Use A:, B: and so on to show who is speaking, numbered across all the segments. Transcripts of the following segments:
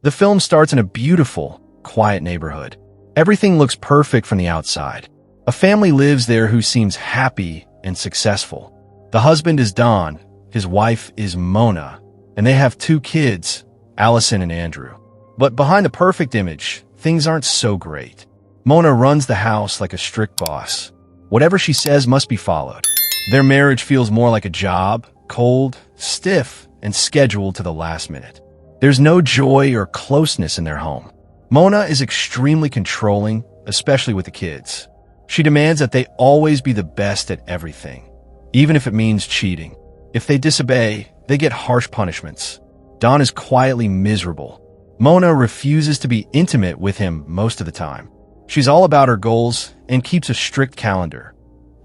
A: The film starts in a beautiful, quiet neighborhood. Everything looks perfect from the outside. A family lives there who seems happy and successful. The husband is Don, his wife is Mona, and they have 2 kids, Allison and Andrew. But behind the perfect image, things aren't so great. Mona runs the house like a strict boss. Whatever she says must be followed. Their marriage feels more like a job, cold, stiff, and scheduled to the last minute. There's no joy or closeness in their home. Mona is extremely controlling, especially with the kids. She demands that they always be the best at everything, even if it means cheating. If they disobey, they get harsh punishments. Don is quietly miserable. Mona refuses to be intimate with him most of the time. She's all about her goals and keeps a strict calendar.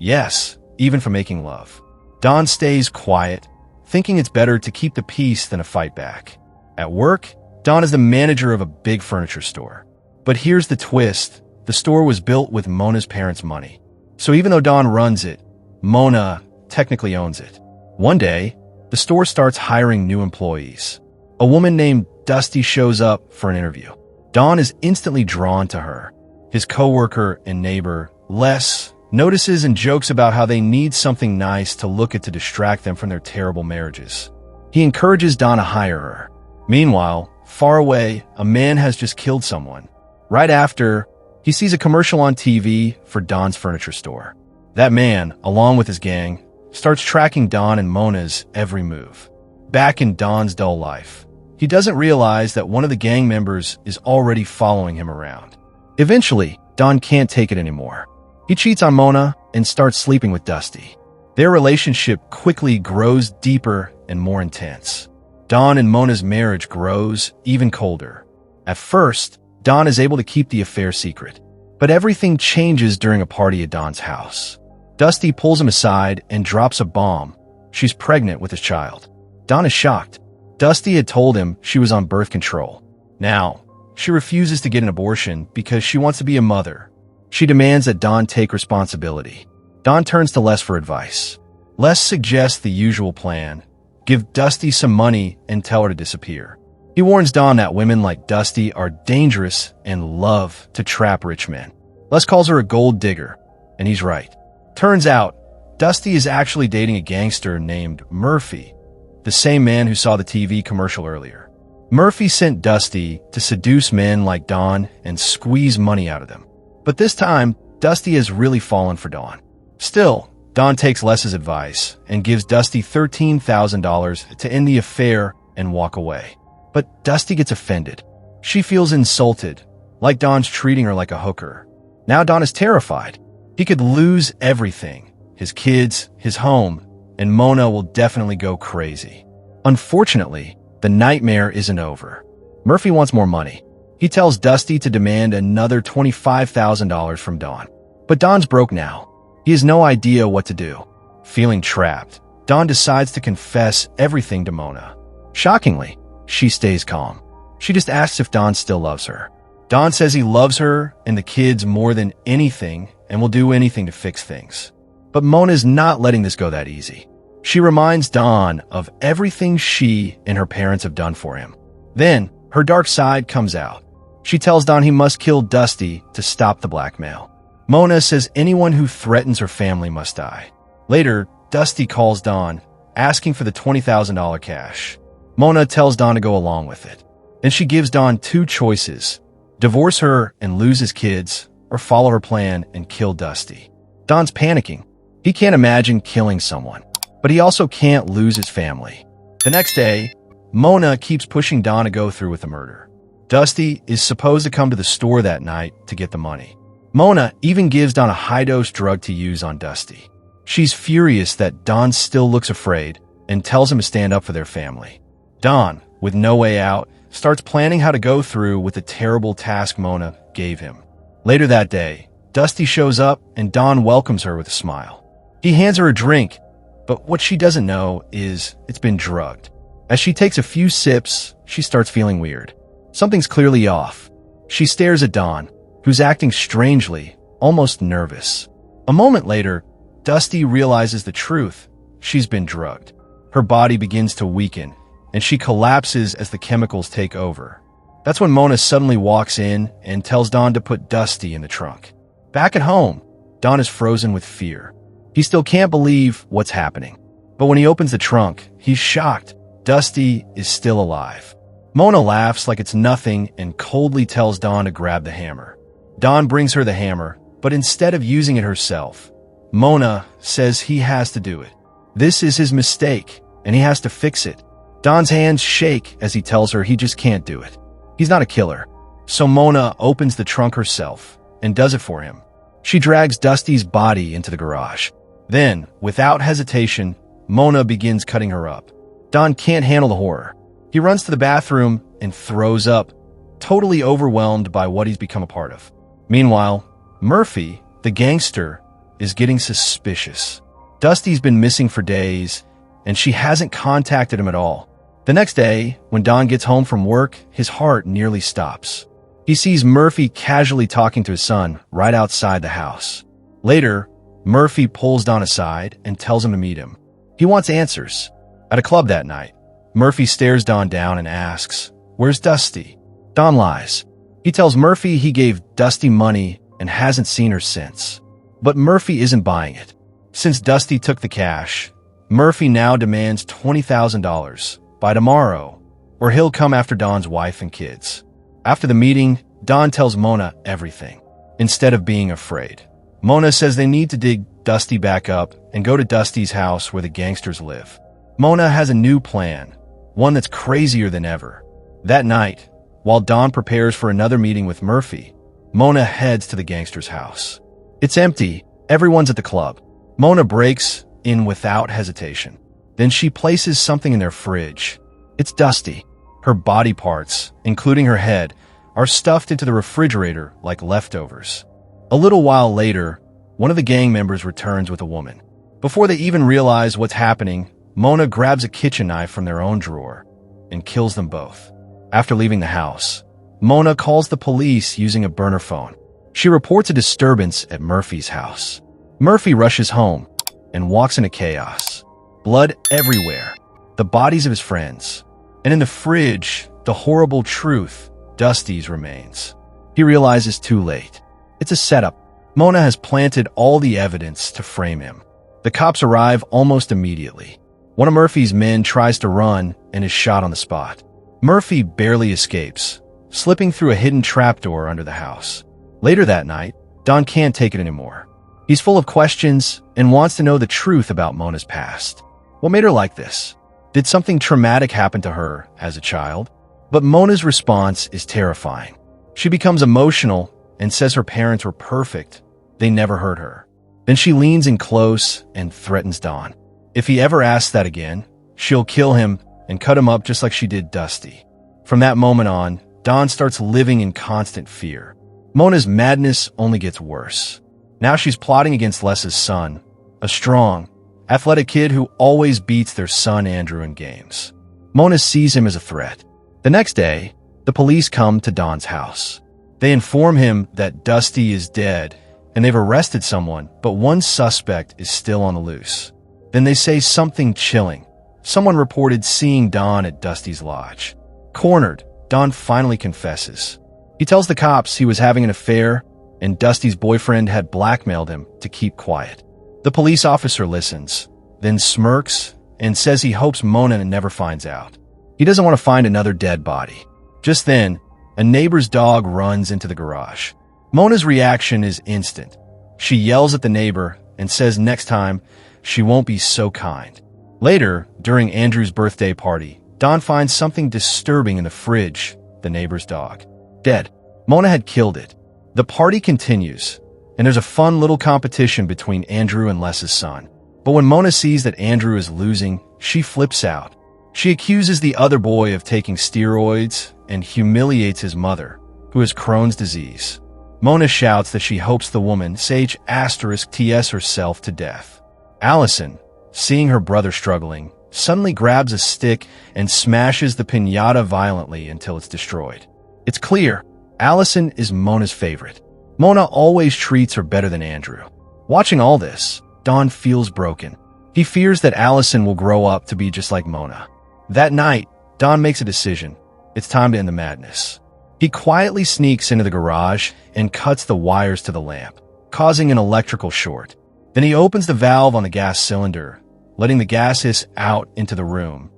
A: Yes, even for making love. Don stays quiet, thinking it's better to keep the peace than a fight back. At work, Don is the manager of a big furniture store. But here's the twist. The store was built with Mona's parents' money. So even though Don runs it, Mona technically owns it. One day, the store starts hiring new employees. A woman named Dusty shows up for an interview. Don is instantly drawn to her. His coworker and neighbor, Les, notices and jokes about how they need something nice to look at to distract them from their terrible marriages. He encourages Don to hire her. Meanwhile, far away, a man has just killed someone. Right after, he sees a commercial on TV for Don's furniture store. That man, along with his gang, starts tracking Don and Mona's every move. Back in Don's dull life, he doesn't realize that one of the gang members is already following him around. Eventually, Don can't take it anymore. He cheats on Mona and starts sleeping with Dusty. Their relationship quickly grows deeper and more intense. Don and Mona's marriage grows even colder. At first, Don is able to keep the affair secret, but everything changes during a party at Don's house. Dusty pulls him aside and drops a bomb. She's pregnant with his child. Don is shocked. Dusty had told him she was on birth control. Now, she refuses to get an abortion because she wants to be a mother. She demands that Don take responsibility. Don turns to Les for advice. Les suggests the usual plan: give Dusty some money and tell her to disappear. He warns Don that women like Dusty are dangerous and love to trap rich men. Les calls her a gold digger, and he's right. Turns out, Dusty is actually dating a gangster named Murphy, the same man who saw the TV commercial earlier. Murphy sent Dusty to seduce men like Don and squeeze money out of them. But this time, Dusty has really fallen for Don. Still, Don takes Les's advice and gives Dusty $13,000 to end the affair and walk away. But Dusty gets offended. She feels insulted, like Don's treating her like a hooker. Now Don is terrified. He could lose everything: his kids, his home, and Mona will definitely go crazy. Unfortunately, the nightmare isn't over. Murphy wants more money. He tells Dusty to demand another $25,000 from Don. But Don's broke now. He has no idea what to do. Feeling trapped, Don decides to confess everything to Mona. Shockingly, she stays calm. She just asks if Don still loves her. Don says he loves her and the kids more than anything and will do anything to fix things. But Mona's not letting this go that easy. She reminds Don of everything she and her parents have done for him. Then, her dark side comes out. She tells Don he must kill Dusty to stop the blackmail. Mona says anyone who threatens her family must die. Later, Dusty calls Don, asking for the $20,000 cash. Mona tells Don to go along with it. And she gives Don 2 choices: divorce her and lose his kids, or follow her plan and kill Dusty. Don's panicking. He can't imagine killing someone, but he also can't lose his family. The next day, Mona keeps pushing Don to go through with the murder. Dusty is supposed to come to the store that night to get the money. Mona even gives Don a high-dose drug to use on Dusty. She's furious that Don still looks afraid and tells him to stand up for their family. Don, with no way out, starts planning how to go through with the terrible task Mona gave him. Later that day, Dusty shows up and Don welcomes her with a smile. He hands her a drink, but what she doesn't know is it's been drugged. As she takes a few sips, she starts feeling weird. Something's clearly off. She stares at Don, who's acting strangely, almost nervous. A moment later, Dusty realizes the truth. She's been drugged. Her body begins to weaken, and she collapses as the chemicals take over. That's when Mona suddenly walks in and tells Don to put Dusty in the trunk. Back at home, Don is frozen with fear. He still can't believe what's happening. But when he opens the trunk, he's shocked. Dusty is still alive. Mona laughs like it's nothing and coldly tells Don to grab the hammer. Don brings her the hammer, but instead of using it herself, Mona says he has to do it. This is his mistake, and he has to fix it. Don's hands shake as he tells her he just can't do it. He's not a killer. So Mona opens the trunk herself and does it for him. She drags Dusty's body into the garage. Then, without hesitation, Mona begins cutting her up. Don can't handle the horror. He runs to the bathroom and throws up, totally overwhelmed by what he's become a part of. Meanwhile, Murphy, the gangster, is getting suspicious. Dusty's been missing for days, and she hasn't contacted him at all. The next day, when Don gets home from work, his heart nearly stops. He sees Murphy casually talking to his son right outside the house. Later, Murphy pulls Don aside and tells him to meet him. He wants answers. At a club that night, Murphy stares Don down and asks, "Where's Dusty?" Don lies. He tells Murphy he gave Dusty money and hasn't seen her since. But Murphy isn't buying it. Since Dusty took the cash, Murphy now demands $20,000 by tomorrow, or he'll come after Don's wife and kids. After the meeting, Don tells Mona everything. Instead of being afraid, Mona says they need to dig Dusty back up and go to Dusty's house where the gangsters live. Mona has a new plan, one that's crazier than ever. That night, while Don prepares for another meeting with Murphy, Mona heads to the gangster's house. It's empty. Everyone's at the club. Mona breaks in without hesitation. Then she places something in their fridge. It's Dusty. Her body parts, including her head, are stuffed into the refrigerator like leftovers. A little while later, one of the gang members returns with a woman. Before they even realize what's happening, Mona grabs a kitchen knife from their own drawer and kills them both. After leaving the house, Mona calls the police using a burner phone. She reports a disturbance at Murphy's house. Murphy rushes home and walks into chaos. Blood everywhere, the bodies of his friends, and in the fridge, the horrible truth, Dusty's remains. He realizes too late. It's a setup. Mona has planted all the evidence to frame him. The cops arrive almost immediately. One of Murphy's men tries to run and is shot on the spot. Murphy barely escapes, slipping through a hidden trapdoor under the house. Later that night, Don can't take it anymore. He's full of questions and wants to know the truth about Mona's past. What made her like this? Did something traumatic happen to her as a child? But Mona's response is terrifying. She becomes emotional and says her parents were perfect. They never hurt her. Then she leans in close and threatens Don. If he ever asks that again, she'll kill him and cut him up just like she did Dusty. From that moment on, Don starts living in constant fear. Mona's madness only gets worse. Now she's plotting against Les's son, a strong, athletic kid who always beats their son Andrew in games. Mona sees him as a threat. The next day, the police come to Don's house. They inform him that Dusty is dead and they've arrested someone, but one suspect is still on the loose. Then they say something chilling. Someone reported seeing Don at Dusty's lodge. Cornered, Don finally confesses. He tells the cops he was having an affair and Dusty's boyfriend had blackmailed him to keep quiet. The police officer listens, then smirks and says he hopes Mona never finds out. He doesn't want to find another dead body. Just then, a neighbor's dog runs into the garage. Mona's reaction is instant. She yells at the neighbor and says next time she won't be so kind. Later, during Andrew's birthday party, Don finds something disturbing in the fridge, the neighbor's dog. Dead. Mona had killed it. The party continues, and there's a fun little competition between Andrew and Les's son. But when Mona sees that Andrew is losing, she flips out. She accuses the other boy of taking steroids and humiliates his mother, who has Crohn's disease. Mona shouts that she hopes the woman, Sage *TS herself to death. Allison, seeing her brother struggling, suddenly grabs a stick and smashes the piñata violently until it's destroyed. It's clear, Allison is Mona's favorite. Mona always treats her better than Andrew. Watching all this, Don feels broken. He fears that Allison will grow up to be just like Mona. That night, Don makes a decision. It's time to end the madness. He quietly sneaks into the garage and cuts the wires to the lamp, causing an electrical short. Then he opens the valve on the gas cylinder, letting the gas hiss out into the room,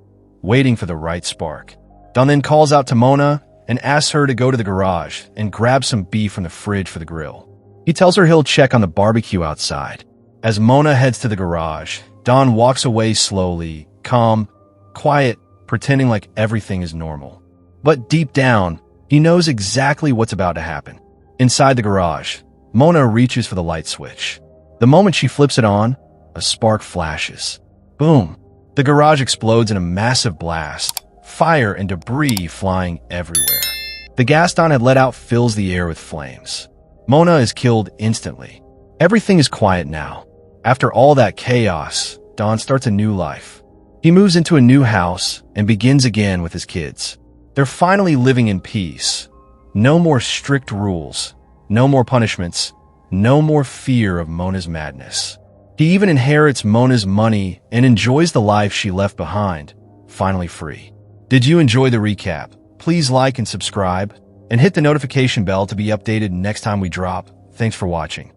A: waiting for the right spark. Don then calls out to Mona and asks her to go to the garage and grab some beef from the fridge for the grill. He tells her he'll check on the barbecue outside. As Mona heads to the garage, Don walks away slowly, calm, quiet, pretending like everything is normal. But deep down, he knows exactly what's about to happen. Inside the garage, Mona reaches for the light switch. The moment she flips it on, a spark flashes. Boom! The garage explodes in a massive blast, fire and debris flying everywhere. The gas Don had let out fills the air with flames. Mona is killed instantly. Everything is quiet now. After all that chaos, Don starts a new life. He moves into a new house and begins again with his kids. They're finally living in peace. No more strict rules, no more punishments, no more fear of Mona's madness. He even inherits Mona's money and enjoys the life she left behind, finally free. Did you enjoy the recap? Please like and subscribe, and hit the notification bell to be updated next time we drop. Thanks for watching.